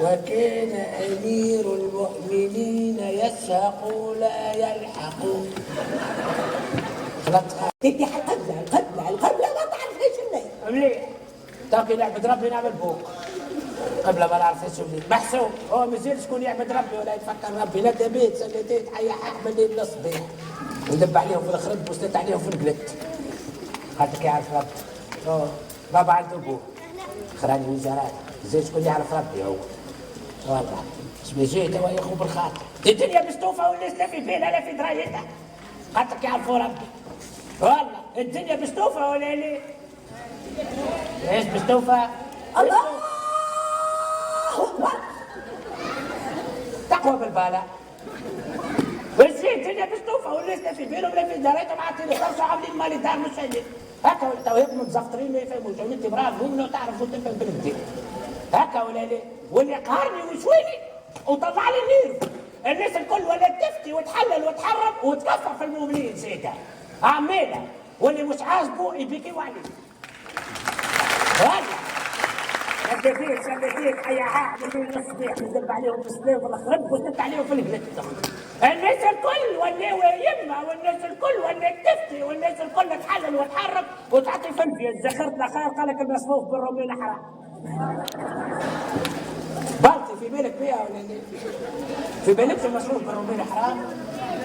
وكان أمير المؤمنين يسهق لا يلحق. غلط. تدي القبلة ما تعرفيش الليل. مليح. تاكي نعبد ربي نعمل بوق. قبل ما نعرف ايش الليل. محسوب. هو مازال شكون يعبد ربي ولا يتفكر ربي. لا دبيت سليتيت حي حق من الليل للصبيح. ودب عليهم في الخرب وسلت عليهم في القلت. خاطرك يعرف ربي. بابا عنده بوق. خراني وزارات. زي شكون يعرف ربي هو. والله اسمي جاي توا ياخذ بالخاطر. الدنيا مستوفه والناس لا في بالها لا في درايتها. خاطرك يعرفوا ربي. والله الدنيا مستوفه ولا ليه؟ ايش مستوفه؟ الله أكبر. تقوى بالبالة. بس الدنيا مستوفه والناس لا في بالهم لا في درايتهم. عاطين خمسه عاملين مال الدار مش هيك. هكا تو هيك متزفطرين ما يفهموش. وانت برافو منه تعرف وتفهم بالبديل. هكا ولا ليه؟ واللي قهرني وشويني وطلع لي النيرف. الناس الكل ولات تفتي وتحلل وتحرم وتكفر في المؤمنين سيدها عميلة. واللي مش عاجبه يبكيوا عليه. والله الدفيت سلفيت حيا حاح من الصبيح ندب عليهم في الصيف والخرب وسدت عليهم في القلت. الناس الكل ولاو يما والناس الكل ولات تفتي والناس الكل تحلل وتحرم وتعطي فلفيه. زخرت لخير قالك المصفوف بالرومين حرام. بالتي في بالك بيها ولا ليه؟ في بالك المصروف بالرومين حرام؟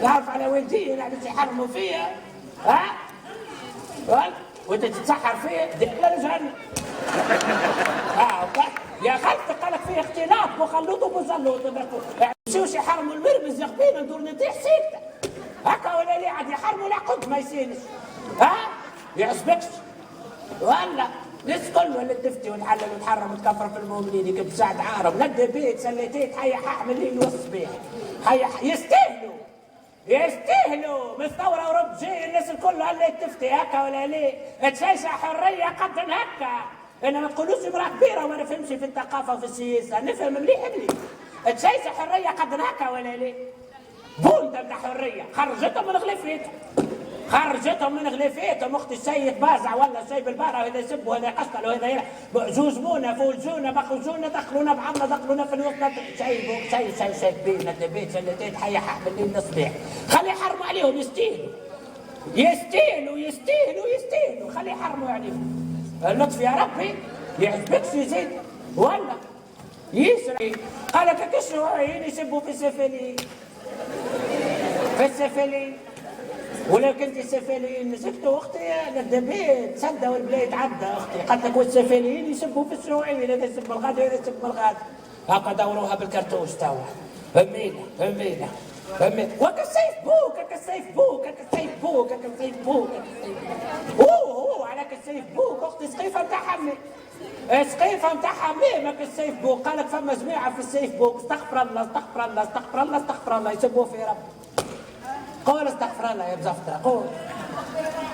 نعرف على والدي نعرف يحرموا فيها. ها؟ وانت تتسحر فيه لا نجهل. يا خالتك قالك فيه اختلاط مخلوط ومزلوط. يمشيوش يحرموا المرمز يخبينا ندور نطيح سيكته. هكا ولا ليه؟ عاد يحرموا العقد ما يسينش. يعصبكش. ولا ناس كل ولا تفتي ونحلل ونحرم وتكفر في المؤمنين يكب سعد عارم. ندى بيت سليتيت حي حق من الليل والصبيح. يستاهلوا من الثوره ورب جاي الناس الكل هلا تفتي. هكا ولا ليه؟ تشيشة حريه قد هكا. انا ما تقولوش امراه كبيره وما نفهمش في الثقافه وفي السياسه. نفهم مليح مليح. تشيشة حريه قد هكا ولا ليه؟ بونده من حريه خرجتهم من غلفيتهم. خرجتهم من غلفيتهم. اختي السيد بازع ولا سيب البارة وهذا يسب وهذا يقتل وهذا زوزمونا فوزونا بخزونا دخلونا بعضنا دخلونا في الوسط. شيء بينا تبيت سنتين حي حق بالليل للصبيح. خلي يحرموا عليهم. يستاهلوا خلي يحرموا عليهم. اللطف يا ربي يعجبكش يزيد ولا يسري. قالك كشوعين يسبوا في السفلين ولا كنت السفالين مسكتوا اختي ندبيت سدوا البلاد عدى اختي. قالت لك والسفالين يسبوا في السروعين. هذا يسب الغاد وهذا يسب الغاد. هاكا دوروها بالكرتوش توا. همينا وكالسيف بوك على كالسيف بوك. اختي سقيفه نتاع حمي ما كالسيف بوك. قالك فما جماعه في السيف بوك. استغفر الله يسبوا في ربي. قول استغفر الله يا بزفتة قول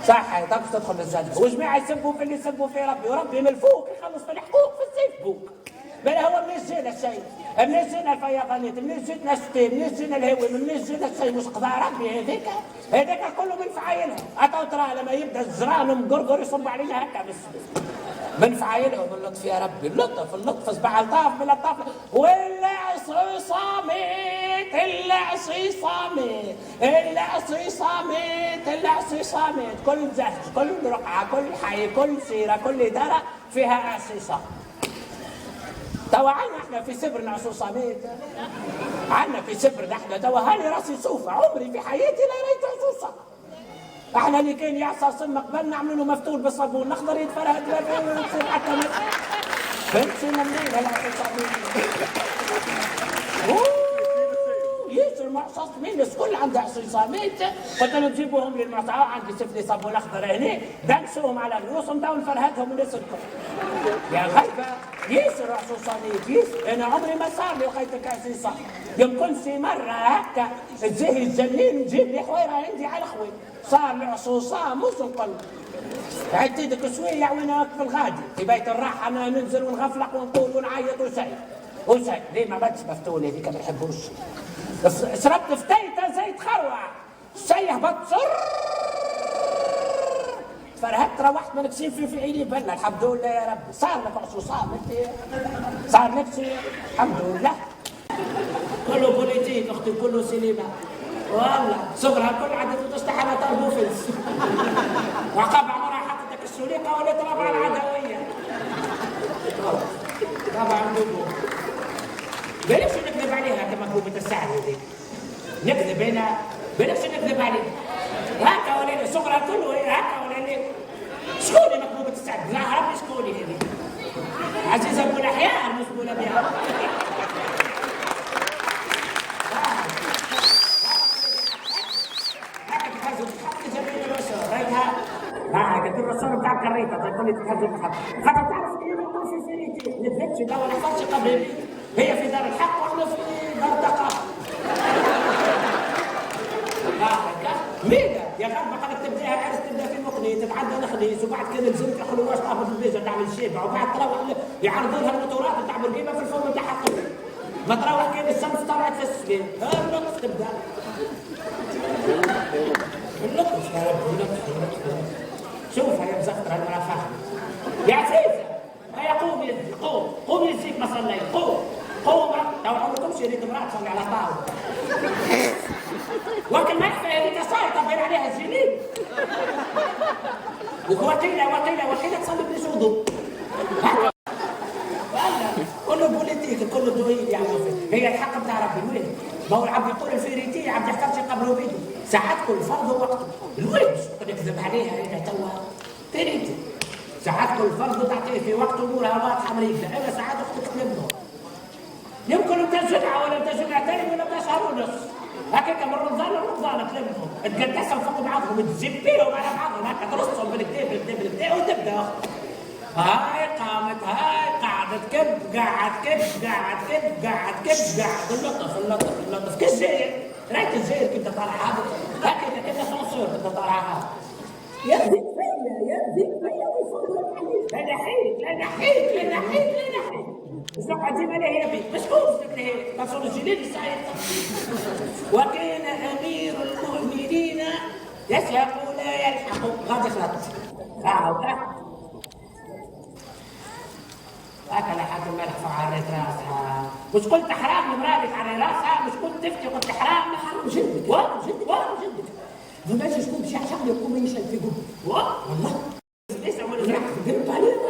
صح. هاي طب تدخل للجنة وجماعة يسبوا في اللي يسبوا في ربي وربي من الفوق يخلص في الحقوق في السيف بوك. بلا هو منين جينا الشيء؟ منين جينا الفيضانات؟ منين جينا الشتيم؟ منين جينا الهوي؟ منين جينا الشيء؟ مش قضاء ربي هذاك كله من فعايلها. أتو ترى لما يبدا الزران مقرقر يصب علينا هكا بس من فعايلهم. اللطف يا ربي اللطف صباح الطاف باللطاف. والعصي صامت كل زهج كل رقعة كل حي كل سيرة كل دارة فيها عصيصة. توا عنا احنا في سبرنا عصوصامات. عنا في سبرنا احنا توا هاني راسي صوفة. عمري في حياتي لا رأيت عصوصة. احنا اللي كان يعصى صم قبل نعملوا له مفتول بالصابون نخضر يتفرهد تصير حتى ما فهمتنا منين هالعصوصامات. ياسر معصصمين الناس كل عندها عصيصامات. قلت لهم جيبوهم للمعصى. عندي سفلي صابون اخضر هنا دنسوهم على رؤوسهم داون فرهدهم الناس الكل. يا غيبه ياسر عصوصامات ياسر. انا عمري ما صار لي لقيتك عصيصه. يمكن في مره هكا تزهي الجنين وتجيب لي حويره عندي على خوي صار لي عصوصه مش نقل. عديتك شويه وانا واقف الغادي في بيت الراحه. انا ننزل ونغفلق ونقول ونعيط وشيء ليه ما بدش مفتول هذيك ما يحبوش. شربت فتيته زيت خروع الشيء هبط فرهدت روحت مالك شي في عيني بنا الحمد لله يا ربي. صار لك عشو صار لك صار لك شي الحمد لله. كله بوليتيك اختي كله سينما والله صغرها كل عدد تصلح على طربو فلس وعقب عمرها حطتك السليقه ولا تربع العدويه طبعا بوبو. بلاش نكذب عليها كما كوبة السعد هذيك نكذب هنا بلاش نكذب عليه هكا ولا لا صغرها كله هكا ولا لا. شكوني مكتوبة السعد؟ لا عرفني شكوني هذه عزيزة بن احياء المسبولة بها. قلت الرسول بتاع الكريته تقول لي تتهز الحق خاطر تعرف ايه نقول في سيرتي ما نكذبش لا ولا حصلش قبل هي في دار الحق واحنا في دار الثقافه. ميدا يا غربة قالت تبداها عرس تبدا في مقني تتعدى نخليس وبعد كذا نزلت يخلوهاش تهبط البيزا تعمل شيبه وبعد تروح يعرضوا لها الموتورات تاع برقيبه في الفم تاعها ما تروح كان الشمس طلعت في السبيل النقص تبدا النقص يا رب النقص. شوفها يا مزفتره المراه فاهمه يا عزيزه هيا قومي يدي قومي يزيك ما صليت قوم لو عمركمش يريد امراه تصلي على طاوله وكل ما يحفى هذيك صايره بين عليها الجنين وكيله تصلي بليش وضوء كله بوليتيك كله دويل يعني هي الحق بتاع ربي وين ما هو العبد يقول الفيريتي العبد يحتاج قبله بيده ساعات كل فرض ووقته الوين نكذب عليها هنا توا فيريتي ساعات كل فرض تعطيه في وقت امورها واضحه مريضه اما ساعات اختك تلمه يمكن انت جدعه ولا انت جدعتين ولا انت شهر ونص هكاك من رمضان لرمضان تلمهم تقدسهم فوق بعضهم تجيب بيهم على بعضهم هكا ترصهم بالكتاب وتبدا هاي قامت هاي قعدت كب قعد اللطف كالجزائر رايت الجزائر كنت طالع هذا هكذا كده صنصور كنت طالع هذا يا زيد فيا ويصور عليك لا نحيك الزقعة ديما لا هي بيك مش كوف لك تصور الجليل السعيد. وكان أمير المؤمنين يسحق لا يلحق غادي خلط أكل حد الملح فعريت راسها مش قلت حرام لمرأتك على راسها مش قلت تفتي قلت حرام حرام جدك ما ماشي شكون باش يعشق يقوم يشهد في قلبه والله ليس عمل قلت عليها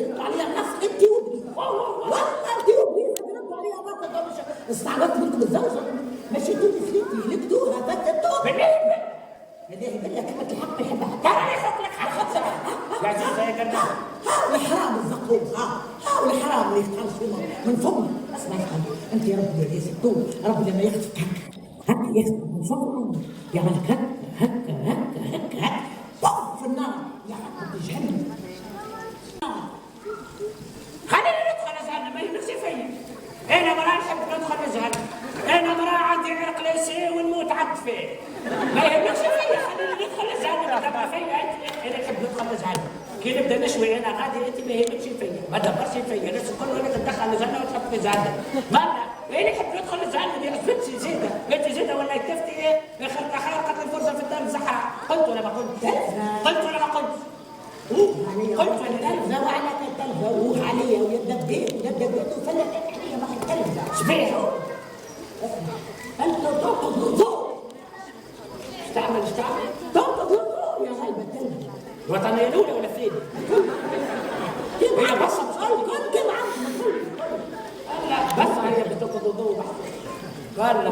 قلت عليها الناس انت وابني والله انت وابني قلت عليها الناس استعرضت منكم الزوجه ماشي تدي فليتي لكدوها فتتوها بالله كلمة الحق يحبها ترى يحط لك حق يا عزيزة يا قردان الحرام الزقوم والحرام اللي يخرج من فمه اسمع انت يا رب يا ستون رب لما يخطفك هكا يخطف من فمه يعملك هكا طب في النار يحطك جهنم خليني ندخل جهنم ما يهمكش فيا انا مراه نحب ندخل جهنم انا مراه عندي عرق ليسي ونموت عد فيه ما يهمكش فيا خليني ندخل جهنم تبع فيا انا نحب ندخل جهنم كي نبدا نشوي انا غادي انت ما يهمكش فيا ما تدبرش فيا الناس الكل هنا تدخل الجنه وتحط في جهنم مالنا اللي يحب يدخل الجهنم يا بنتي زيده بنتي زيده ولا تفتي ايه خلقت الفرصه في الدار الزحراء قلت ولا ما قلت؟ قلت ولا ما قلت؟ قلت ولا تلفزه وعلى التلفزه وروح عليا ويدبيت وفلت عليا مع التلفزه شبيه انت تنقض الضوء استعمل تنقض الضوء يا غالبه التلفزه الوطنيه الاولى ولا الثانيه؟ هي بس كم لا بس هي بتنقض الضوء بحث قال لا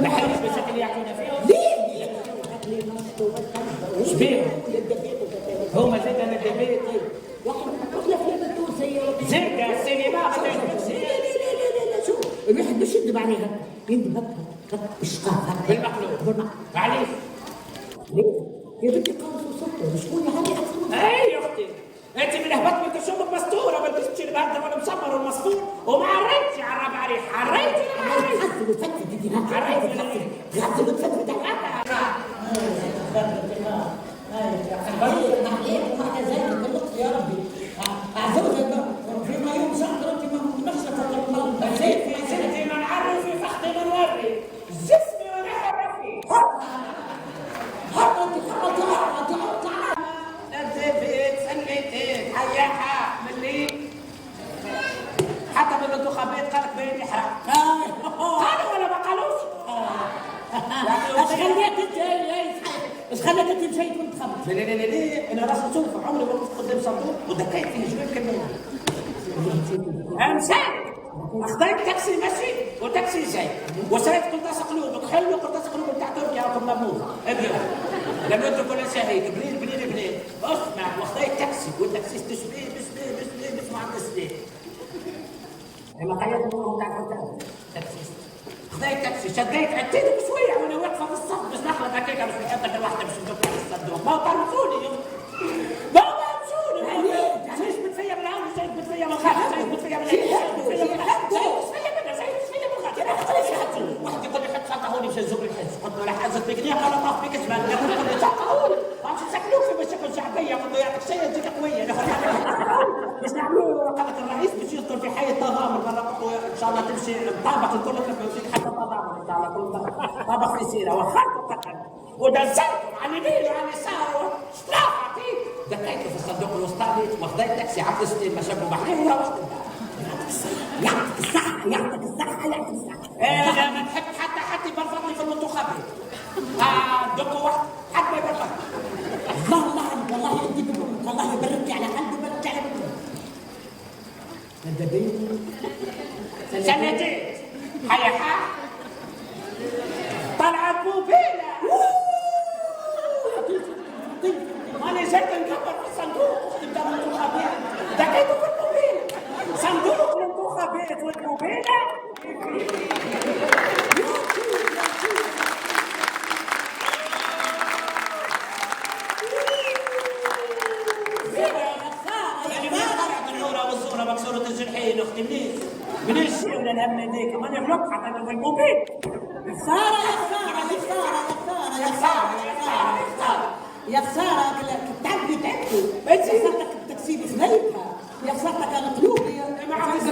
ما حدش بشكل يعطينا فيه ليه؟ شبيه هما زيد انا دبيت وقلنا فيلم التونسي زيد السينما ما تعجبكش لا شوف الواحد باش يندب عليها يندب هكا بالشقاق هكا بالمقلوب معليش ليه؟ يا بنتي قامت وصلت شكون هذه اكثر اي يا اختي انت من هبط من كشومك مستوره ما تمشي لبهدر ولا مسمر والمسطور وما عريتي على الربع ريح عريتي غسل وفتفت دي عريتي غسل وفتفت يا ربي اعزوك فيما يوم شهر انت نفسك في ستي من عرف في فخذ من وري جسمي ونحر فيه حط انت حط ايش خلاك انت مشيت وانت خمس؟ لا لا لا لا انا راس نشوف عمري ما وقفت قدام صندوق ودقيت فيه شويه كمان. امسك اخذت تاكسي ماشي وتاكسي جاي وسايق قرطاس قلوب حلو قرطاس قلوب بتاع تركيا راكم ممنوع ابيض لا نوت ولا شهيد بليل بليل بليل اسمع واخذت تاكسي والتاكسي تشبيه بس ما عندك سبيه اما قيد النور بتاع تاكسي خذيت تاكسي شديت عديت بشويه وانا واقفه في الصف باش نخلط هكاك باش نحط انا واحده باش ندق على الصندوق ما طردوني ما طردوني جايش بتفيا من العون جايش بتفيا من الخاتم جايش بتفيا من واحد يقول لي حط شنطه هوني باش نزوق الحج قلت له لا حاجه تقنيه قال طاف بك جبال قلت له شنطه هوني باش نسكنوك في باش تكون شعبيه قلت له يعطيك شيء تجيك قويه باش نعملوا قالت الرئيس باش يدخل في حي التضامن برا قلت له ان شاء الله تمشي طابق الكل فيك حتى التضامن ان شاء الله كل طابق في سيره وخرت وقتل ودزلت على اليمين وعلى اليسار رافعتي دقيت في الصندوق الوسطاني واخذت تاكسي عبد الستين ما شافوا بحرين وروحت يعطيك الصحة يعطيك الصحة يعطيك الصحة. لا ما نحب حتى يبرفضني في المنتخبات. دقوا واحد حتى ما يبرفضني. الله والله انت بنت والله يبارك على قلبي ويبارك على بنتك. انت بنت سنتين حيحة طلعت بوبيلة ماني زيت نكبر في الصندوق قدام الانتخابات دقيقة في البوبيلة صندوق الانتخابات والبوبيلة مكسورة الجرحين اختي منين الشيء ولا الهم هذيك ماني غلطت حتى انا في الموبيل يا خسارة يا خسارة تعبتوا يا خسارتك التكسير خذيتها يا خسارتك القلوب ما عرفت